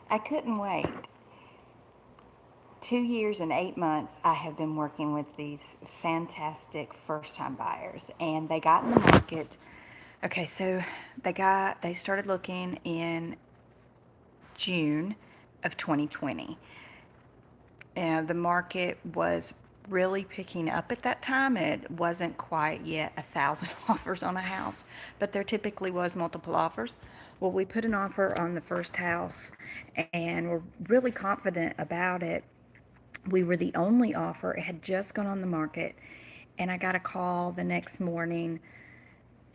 I couldn't wait. 2 years and 8 months, I have been working with these fantastic first time buyers, and they got in the market. Okay, so they started looking in June of 2020. And the market was really picking up at that time. It wasn't quite yet 1,000 offers on a house, but there typically was multiple offers. Well, we put an offer on the first house and we're really confident about it. We were the only offer. It had just gone on the market, and I got a call the next morning.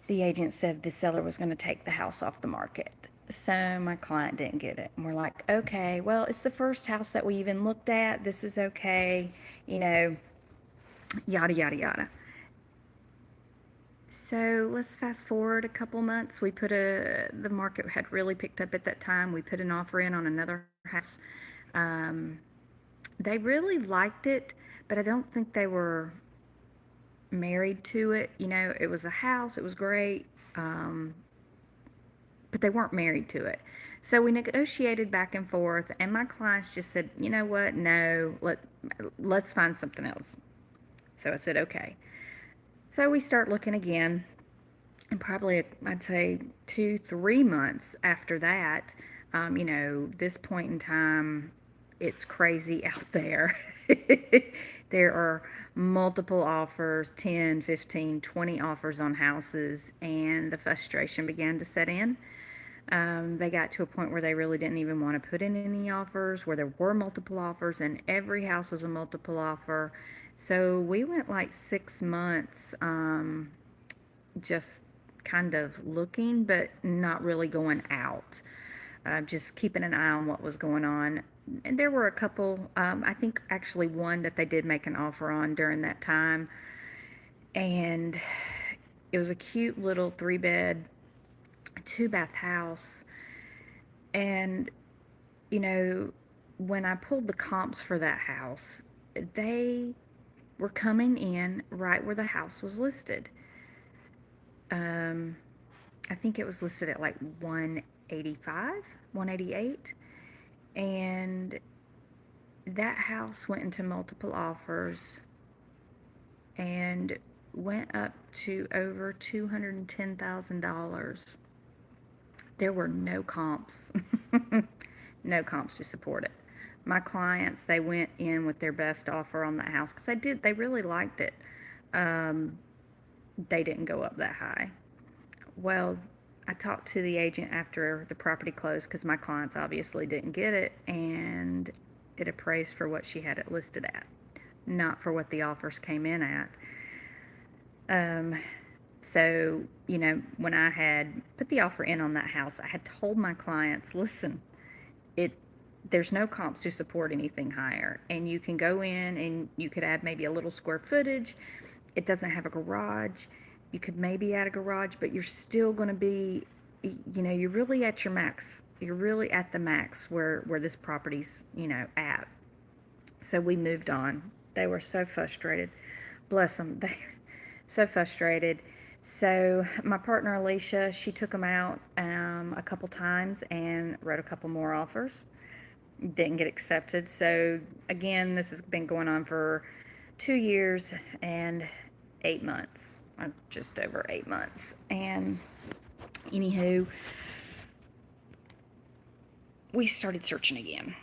The agent said the seller was going to take the house off the market. So my client didn't get it. And we're like, okay, well, it's the first house that we even looked at. This is okay, you know, yada, yada, yada. So let's fast forward a couple months. The market had really picked up at that time. We put an offer in on another house. Um, they really liked it, but I don't think they were married to it. You know, it was a house, it was great. But they weren't married to it. So we negotiated back and forth, and my clients just said, you know what, no, let's find something else. So I said, okay. So we start looking again, and probably, I'd say 2, 3 months after that, this point in time, it's crazy out there. There are multiple offers, 10, 15, 20 offers on houses, and the frustration began to set in. They got to a point where they really didn't even want to put in any offers, where there were multiple offers, and every house was a multiple offer. So we went like 6 months just kind of looking, but not really going out, just keeping an eye on what was going on. And there were a couple, I think actually one that they did make an offer on during that time. And it was a cute little 3-bed, 2-bath house. And, you know, when I pulled the comps for that house, they were coming in right where the house was listed. Um, I think it was listed at like 185, 188. And that house went into multiple offers and went up to over $210,000. There were no comps, no comps to support it. My clients, they went in with their best offer on that house because they really liked it. Um, they didn't go up that high. Well, I talked to the agent after the property closed because my clients obviously didn't get it, and it appraised for what she had it listed at, not for what the offers came in at. Um, so, when I had put the offer in on that house, I had told my clients, listen, it there's no comps to support anything higher, and you can go in and you could add maybe a little square footage. It doesn't have a garage. You could maybe add a garage, but you're still going to be, you're really at your max. You're really at the max where this property's, at. So we moved on. They were so frustrated. Bless them. They were so frustrated. So my partner Alicia, she took them out a couple times and wrote a couple more offers. Didn't get accepted. So again, this has been going on for 2 years and 8 months, just over 8 months. And anywho, we started searching again.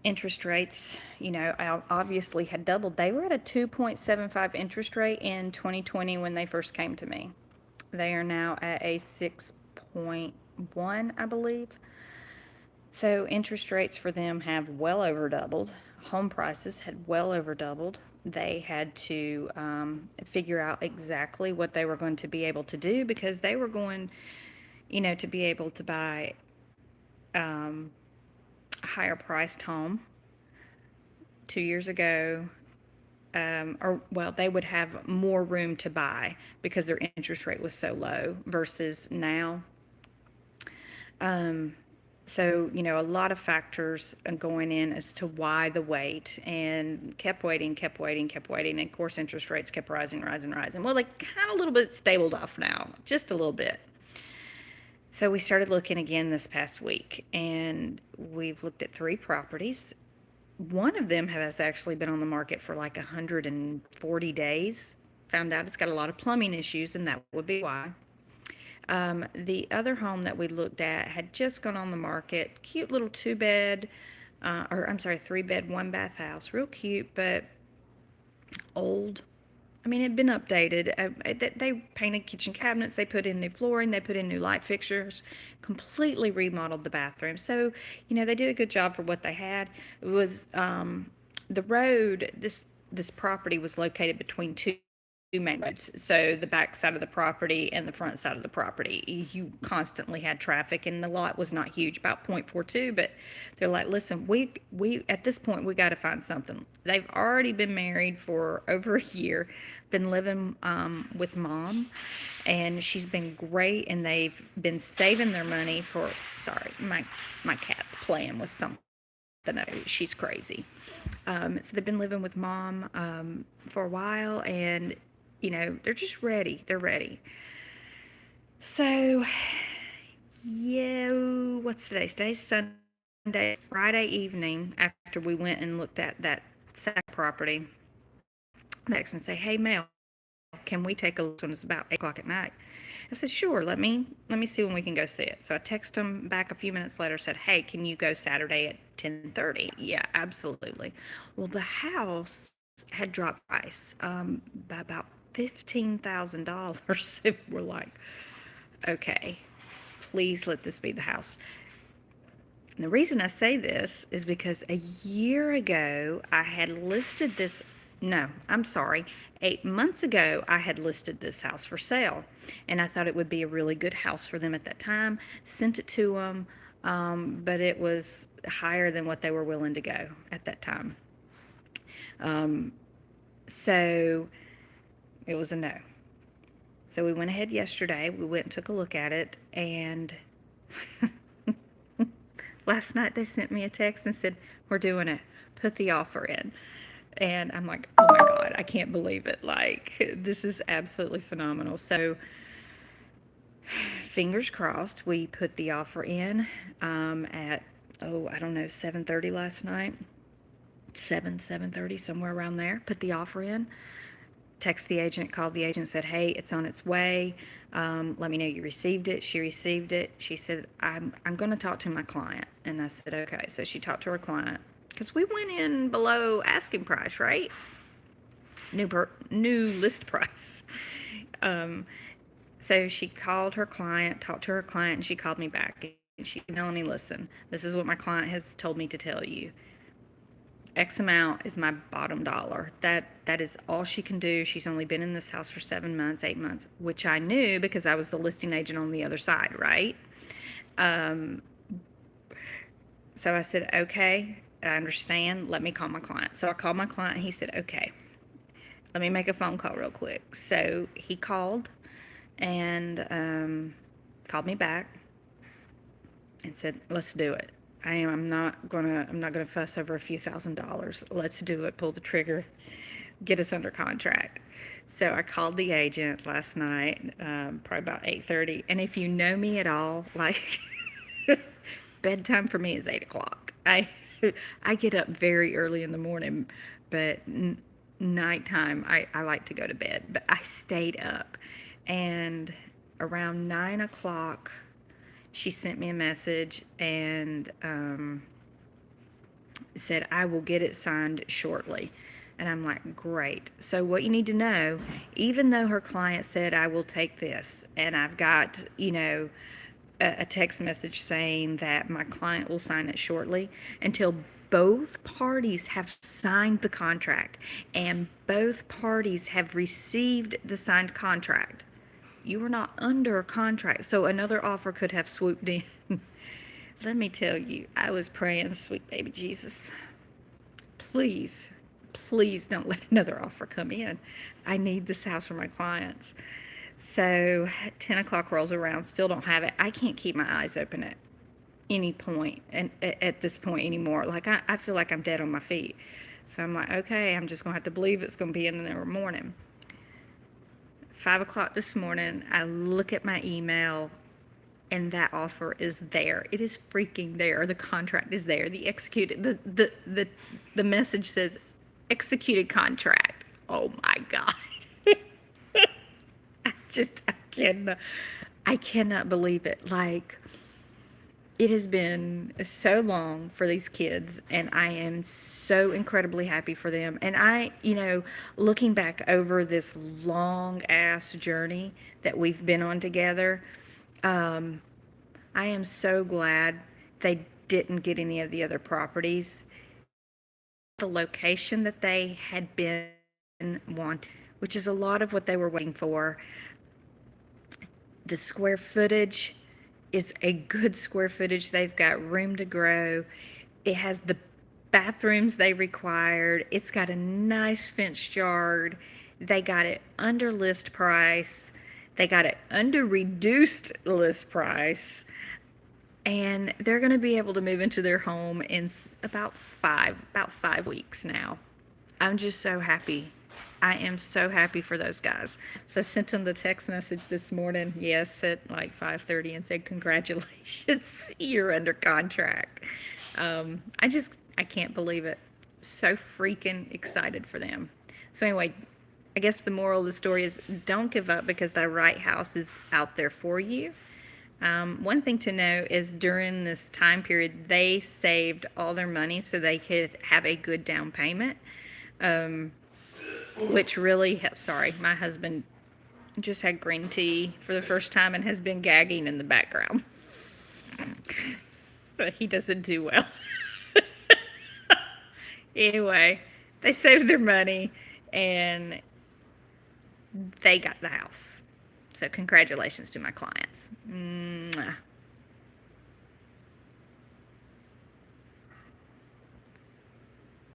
Interest rates, I obviously had doubled. They were at a 2.75 interest rate in 2020 when they first came to me. They are now at a 6.1, I believe. So interest rates for them have well over doubled. Home prices had well over doubled. They had to figure out exactly what they were going to be able to do because they were going, to be able to buy a higher priced home 2 years ago. They would have more room to buy because their interest rate was so low versus now. So, a lot of factors going in as to why the wait, and kept waiting, kept waiting, kept waiting. And of course, interest rates kept rising, rising, rising. Well, they kind of a little bit stabled off now, just a little bit. So we started looking again this past week, and we've looked at 3 properties. One of them has actually been on the market for like 140 days. Found out it's got a lot of plumbing issues, and that would be why. The other home that we looked at had just gone on the market. Cute little 2 bed, or I'm sorry, 3 bed, 1 bath house. Real cute, but old. I mean, it had been updated. They painted kitchen cabinets, they put in new flooring, they put in new light fixtures, completely remodeled the bathroom. So, they did a good job for what they had. It was the road. This property was located between two main roads. So the back side of the property and the front side of the property, you constantly had traffic, and the lot was not huge, about 0.42. But they're like, listen, we at this point we got to find something. They've already been married for over a year, been living with mom, and she's been great, and they've been saving their money for. Sorry, my cat's playing with something. She's crazy. So they've been living with mom for a while, and they're just ready. They're ready. So, yeah, what's today? Today's Sunday. Friday evening, after we went and looked at that second property, next and say, "Hey, Mel, can we take a look?" When it's about 8 o'clock at night. I said, "Sure. Let me see when we can go see it." So I texted him back a few minutes later. Said, "Hey, can you go Saturday at 10:30?" Yeah, absolutely. Well, the house had dropped price by about $15,000. We're like, okay, please let this be the house. And the reason I say this is because a year ago I had listed this. No, I'm sorry. 8 months ago, I had listed this house for sale, and I thought it would be a really good house for them at that time. Sent it to them, but it was higher than what they were willing to go at that time. So it was a no. So we went ahead yesterday. We went and took a look at it, and last night they sent me a text and said, "We're doing it. Put the offer in." And I'm like, "Oh my God, I can't believe it. Like, this is absolutely phenomenal." So, fingers crossed, we put the offer in at, I don't know, 7:30 last night. 7:30, somewhere around there. Put the offer in. Text the agent, called the agent, said, "Hey, it's on its way. Let me know you received it." She received it. She said, I'm going to talk to my client." And I said, "Okay." So she talked to her client, because we went in below asking price, right? New list price. Um, so she called her client, talked to her client, and she called me back. And she said, "Melanie, listen, this is what my client has told me to tell you. X amount is my bottom dollar. That is all she can do. She's only been in this house for 7 months, 8 months," which I knew because I was the listing agent on the other side, right? So I said, "Okay, I understand. Let me call my client." So I called my client. He said, "Okay, let me make a phone call real quick." So he called and called me back and said, "Let's do it. I'm not gonna fuss over a few $1,000s. Let's do it. Pull the trigger. Get us under contract." So I called the agent last night, probably about 8:30. And if you know me at all, like, bedtime for me is 8 o'clock. I get up very early in the morning, but nighttime I like to go to bed. But I stayed up, and around 9 o'clock, she sent me a message and said, "I will get it signed shortly." And I'm like, "Great." So what you need to know, even though her client said, "I will take this," and I've got, a text message saying that my client will sign it shortly, until both parties have signed the contract and both parties have received the signed contract, you are not under contract. So another offer could have swooped in. Let me tell you, I was praying, "Sweet baby Jesus, please, please don't let another offer come in. I need this house for my clients." So 10 o'clock rolls around, still don't have it. I can't keep my eyes open at any point, and at this point anymore. Like, I feel like I'm dead on my feet. So I'm like, okay, I'm just going to have to believe it's going to be in the morning. 5 o'clock this morning, I look at my email. and that offer is there. It is freaking there. The contract is there. The executed the message says executed contract. Oh my God. I cannot believe it. Like, it has been so long for these kids, and I am so incredibly happy for them. And looking back over this long ass journey that we've been on together, I am so glad they didn't get any of the other properties. The location that they had been wanting, which is a lot of what they were waiting for. The square footage is a good square footage. They've got room to grow. It has the bathrooms they required. It's got a nice fenced yard. They got it under list price. They got it under reduced list price. And they're going to be able to move into their home in about 5 weeks now. I'm just so happy. I am so happy for those guys. So I sent them the text message this morning, yes, at like 5:30, and said, congratulations, you're under contract. I can't believe it. So freaking excited for them. So anyway, I guess the moral of the story is don't give up, because the right house is out there for you. One thing to know is during this time period, they saved all their money so they could have a good down payment, which really helped. Sorry, my husband just had green tea for the first time and has been gagging in the background. So he doesn't do well. Anyway, they saved their money and they got the house. So congratulations to my clients. Mwah.